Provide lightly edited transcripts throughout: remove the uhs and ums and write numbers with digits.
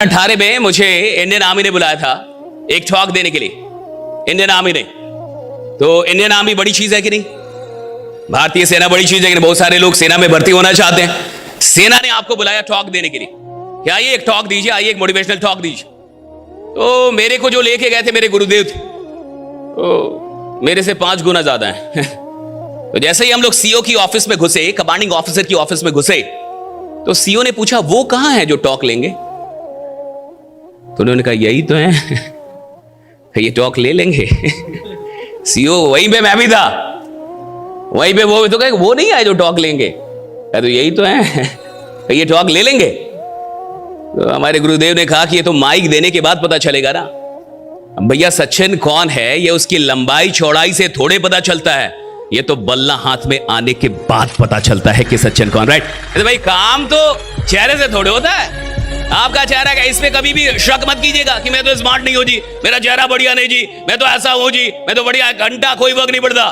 18 में मुझे Indian army ने बुलाया था एक टॉक देने के लिए। इंडियन आर्मी ने, तो इंडियन आर्मी बड़ी चीज है कि नहीं? भारतीय सेना बड़ी चीज है कि नहीं? बहुत सारे लोग सेना में भर्ती होना चाहते हैं। सेना ने आपको बुलाया टॉक देने के लिए कि आइए एक टॉक दीजिए, आइए एक मोटिवेशनल टॉक दीजिए। तो मेरे को जो लेके गए थे मेरे गुरुदेव थे, तो मेरे से 5 गुना ज्यादा है। तो जैसे ही हम लोग सीओ की ऑफिस में घुसे, कमांडिंग ऑफिसर की ऑफिस में घुसे, तो सीओ ने पूछा वो कहां है जो टॉक लेंगे? तो उन्होंने कहा यही तो है, ये टॉक ले लेंगे। सीओ वहीं पे मैं भी था, वहीं पे वो तो कहे वो नहीं आए जो टॉक लेंगे। तो यही तो है, ये टॉक ले लेंगे। तो हमारे गुरुदेव ने कहा कि ये तो माइक देने के बाद पता चलेगा ना भैया सचिन कौन है, ये उसकी लंबाई चौड़ाई से थोड़े पता चलता है, ये तो बल्ला हाथ में आने के बाद पता चलता है कि सचिन कौन। राइट? तो भाई काम तो चेहरे से थोड़े होता है। आपका चेहरा क्या, इसमें कभी भी शक मत कीजिएगा कि मैं तो स्मार्ट नहीं हूं जी, मेरा चेहरा बढ़िया नहीं जी, मैं तो ऐसा हूं जी, मैं तो बढ़िया, घंटा कोई फर्क नहीं पड़ता।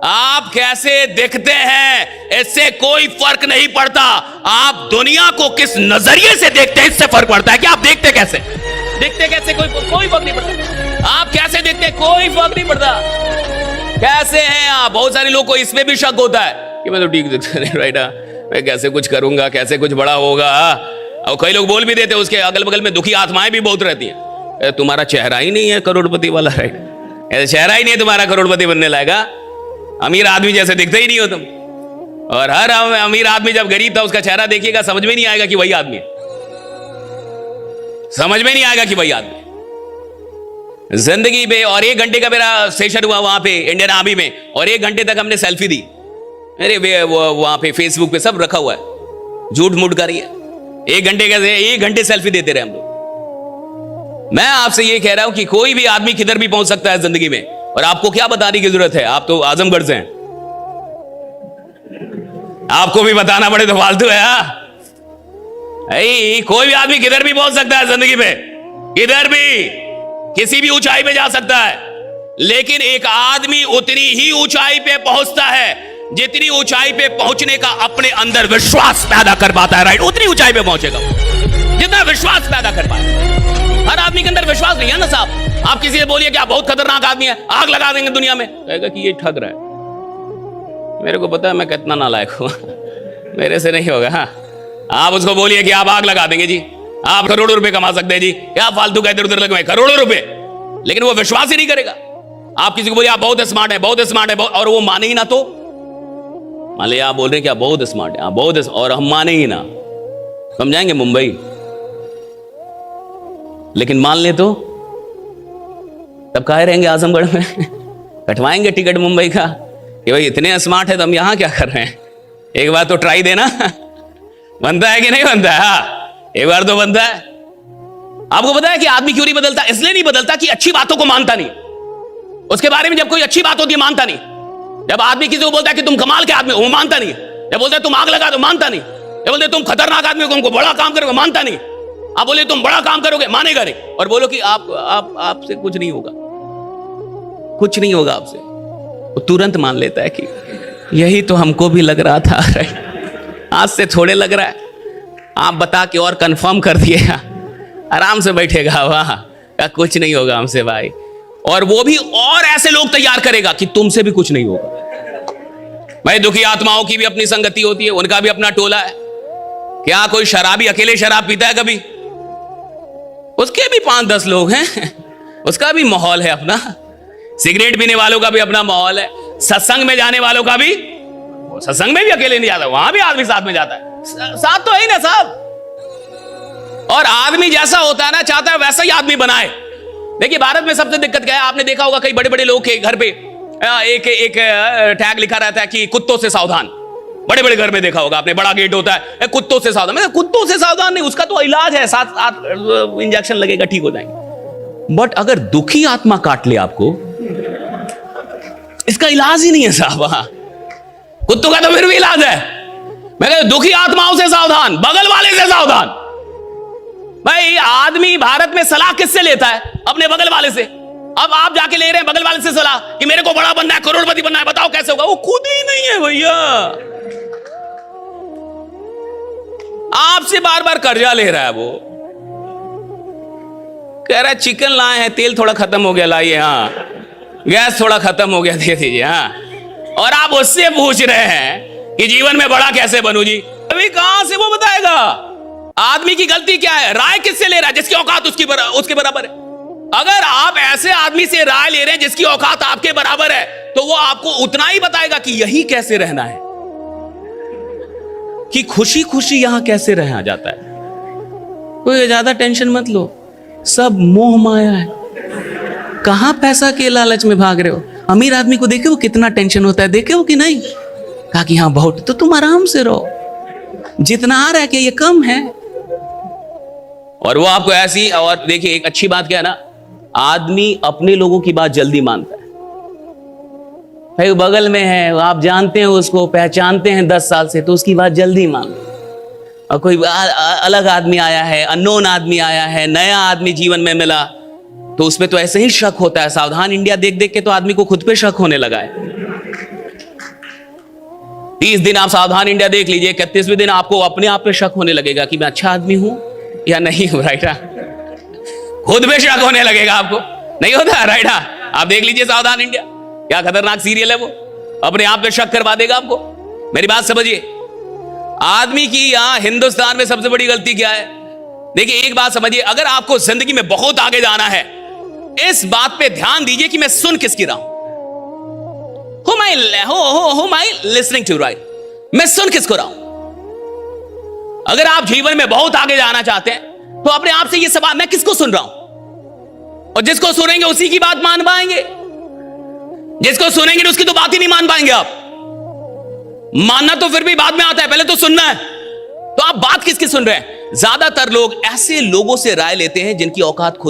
आप कैसे दिखते हैं इससे कोई फर्क नहीं पड़ता, आप दुनिया को किस नजरिए से देखते हैं इससे फर्क पड़ता है कि आप देखते कैसे कोई फर्क नहीं पड़ता। आप कैसे देखते हैं कोई फर्क नहीं पड़ता। कैसे हैं आप? बहुत सारे लोगों को इसमें भी शक होता है कि मैं तो ठीक दिखता नहीं, राइट? मैं कैसे कुछ करूंगा, कैसे कुछ बड़ा होगा। और कई लोग बोल भी देते हैं उसके अगल बगल में दुखी आत्माएं भी बहुत रहती हैं, तुम्हारा चेहरा ही नहीं है करोड़पति वाला, राइट? ऐसे चेहरा ही नहीं है तुम्हारा करोड़पति बनने लायक, अमीर आदमी जैसे दिखते ही नहीं हो तुम। और हर अमीर आदमी जब गरीब था उसका चेहरा देखिएगा, समझ में नहीं आएगा कि वही आदमी है, समझ में नहीं आएगा कि वही आदमी जिंदगी में। और 1 घंटे का मेरा सेशन हुआ वहां पे इंडियन आर्मी में, और 1 घंटे तक हमने सेल्फी दी। अरे वहां पे फेसबुक पे सब रखा हुआ है, झूठ मूठ कर रही है। 1 घंटे कैसे, 1 घंटे सेल्फी देते रहे हम लोग। मैं आपसे ये कह रहा हूं कि कोई भी आदमी किधर भी पहुंच सकता है जिंदगी में, और आपको क्या बताने की जरूरत है? आप तो आजमगढ़ से हैं, आपको भी बताना पड़े तो फालतू है। कोई भी आदमी किधर भी पहुंच सकता है जिंदगी में, किधर भी, किसी भी ऊंचाई पे जा सकता है। लेकिन एक आदमी उतनी ही ऊंचाई पे पहुंचता है जितनी ऊंचाई पे पहुंचने का अपने अंदर विश्वास पैदा कर पाता है। राइट? उतनी ऊंचाई पे पहुंचेगा जितना विश्वास पैदा कर पाए। हर आदमी के अंदर विश्वास नहीं है ना साहब। आप किसी से बोलिए कि आप बहुत खतरनाक आदमी है, आग लगा देंगे दुनिया में, कहेगा कि ये ठग रहा है। मेरे को पता है मैं कितना नालायक हूं, मेरे से नहीं होगा। हाँ, आप उसको बोलिए कि आप आग लगा देंगे जी, आप करोड़ों रुपए कमा सकते हैं जी, क्या फालतू का इधर उधर लगवाए करोड़ों रुपए, लेकिन वो विश्वास ही नहीं करेगा। आप किसी को बोलिए आप बहुत स्मार्ट है, बहुत स्मार्ट है, और वो माने ही ना, तो मान लिया आप बोल रहे हैं कि आप बहुत स्मार्ट है, आप बहुत, और हम माने ही ना, हम जाएंगे मुंबई। लेकिन मान ले तो तब काहे रहेंगे आजमगढ़ में? कटवाएंगे टिकट मुंबई का कि भाई इतने स्मार्ट है तो हम यहां क्या कर रहे हैं। एक बार तो ट्राई देना। बनता है कि नहीं बनता है? हाँ, एक बार तो बनता है। आपको पता है कि आदमी क्यों नहीं बदलता? इसलिए नहीं बदलता कि अच्छी बातों को मानता नहीं। उसके बारे में जब कोई अच्छी बात होती है मानता नहीं। जब आदमी किसी को बोलता है कि तुम कमाल के आदमी हो, वो मानता नहीं। जब बोलते तुम आग लगा दो, मानता नहीं। जब बोलते तुम खतरनाक आदमी हो, तुमको बड़ा काम करोगे, मानता नहीं। आप बोले तुम बड़ा काम करोगे, मानेगा नहीं। और बोलो कि आपसे कुछ नहीं होगा, कुछ नहीं होगा आपसे, वो तुरंत मान लेता है कि यही तो हमको भी लग रहा था। आज से थोड़े लग रहा है, आप बता के और कंफर्म कर दिए, आराम से बैठेगा वहां, कुछ नहीं होगा हमसे भाई। और वो भी और ऐसे लोग तैयार करेगा कि तुमसे भी कुछ नहीं होगा। भाई दुखी आत्माओं की भी अपनी संगति होती है, उनका भी अपना टोला है। क्या कोई शराबी अकेले शराब पीता है कभी? उसके भी 5-10 लोग हैं, उसका भी माहौल है अपना। सिगरेट पीने वालों का भी अपना माहौल है। सत्संग में जाने वालों का भी, सत्संग में भी अकेले नहीं जाता, वहां भी आदमी साथ में जाता है। साथ तो है ही ना साहब। और आदमी जैसा होता है ना, चाहता है वैसा ही आदमी बनाए। देखिए भारत में सबसे दिक्कत क्या है, आपने देखा होगा कई बड़े बड़े लोग के घर पे एक टैग लिखा रहता है कि कुत्तों से सावधान। बड़े बड़े घर में देखा होगा आपने, बड़ा गेट होता है, कुत्तों से सावधान। मतलब कुत्तों से सावधान नहीं, उसका तो इलाज है, 7 इंजेक्शन लगेगा, ठीक हो जाएंगे। बट अगर दुखी आत्मा काट ले आपको, इसका इलाज ही नहीं है साहब। कुत्तों का तो फिर भी इलाज है। मैं कहता दुखी आत्माओं से सावधान, बगल वाले से सावधान। भाई आदमी भारत में सलाह किससे लेता है? अपने बगल वाले से। अब आप जाके ले रहे हैं बगल वाले से सलाह कि मेरे को बड़ा बनना है, करोड़पति बनना है, बताओ कैसे होगा। वो खुद ही नहीं है भैया, आपसे बार बार कर्जा ले रहा है वो। कह रहा है चिकन लाए हैं, तेल थोड़ा खत्म हो गया, लाइए, हाँ, गैस थोड़ा खत्म हो गया, दे दीजिए, हाँ। और आप उससे पूछ रहे हैं कि जीवन में बड़ा कैसे बनूं जी? अभी कहां से वो बताएगा? आदमी की गलती क्या है? राय किससे ले रहा है? जिसकी औकात उसके बराबर है। अगर आप ऐसे आदमी से राय ले रहे हैं जिसकी औकात आपके बराबर है, तो वो आपको उतना ही बताएगा कि यही कैसे रहना है, कि खुशी खुशी यहां कैसे रहा जाता है। कोई ज्यादा टेंशन मत लो, सब मोह माया है। कहां पैसा के लालच में भाग रहे हो? अमीर आदमी को देखे वो कितना टेंशन होता है, देखे हो कि नहीं? कहा कि हाँ बहुत, तो तुम आराम से रहो, जितना आ रहा है कि ये कम है। और वो आपको ऐसी, और देखिए एक अच्छी बात क्या है ना, आदमी अपने लोगों की बात जल्दी मानता है। भाई बगल में है, आप जानते हैं उसको, पहचानते हैं 10 साल से, तो उसकी बात जल्दी मान लो। और कोई अलग आदमी आया है, अननोन आदमी आया है, नया आदमी जीवन में मिला, तो उसमें तो ऐसे ही शक होता है। सावधान इंडिया देख देख के तो आदमी को खुद पे शक होने लगा है। 30 दिन आप सावधान इंडिया देख लीजिए, 31वें दिन आपको अपने आप पे शक होने लगेगा कि मैं अच्छा आदमी हूं या नहीं हूं, राइट? खुद पे शक होने लगेगा आपको, नहीं होता, राइट? आप देख लीजिए सावधान इंडिया, क्या खतरनाक सीरियल है वो, अपने आप पे शक करवा देगा आपको। मेरी बात समझिए, आदमी की यहां हिंदुस्तान में सबसे बड़ी गलती क्या है? देखिए एक बात समझिए, अगर आपको जिंदगी में बहुत आगे जाना है, इस बात पे ध्यान दीजिए कि मैं सुन किसकी रहा हूं। Whom I listening to, right? मैं सुन किसको रहा हूं। अगर आप जीवन में बहुत आगे जाना चाहते हैं तो अपने आप से ये सवाल, मैं किसको सुन रहा हूं? और जिसको सुनेंगे उसी की बात मान पाएंगे, जिसको सुनेंगे उसकी तो बात ही नहीं मान पाएंगे आप। मानना तो फिर भी बाद में आता है, पहले तो सुनना है। तो आप बात किसकी सुन रहे हैं? ज्यादातर लोग ऐसे लोगों से राय लेते हैं जिनकी औकात खुद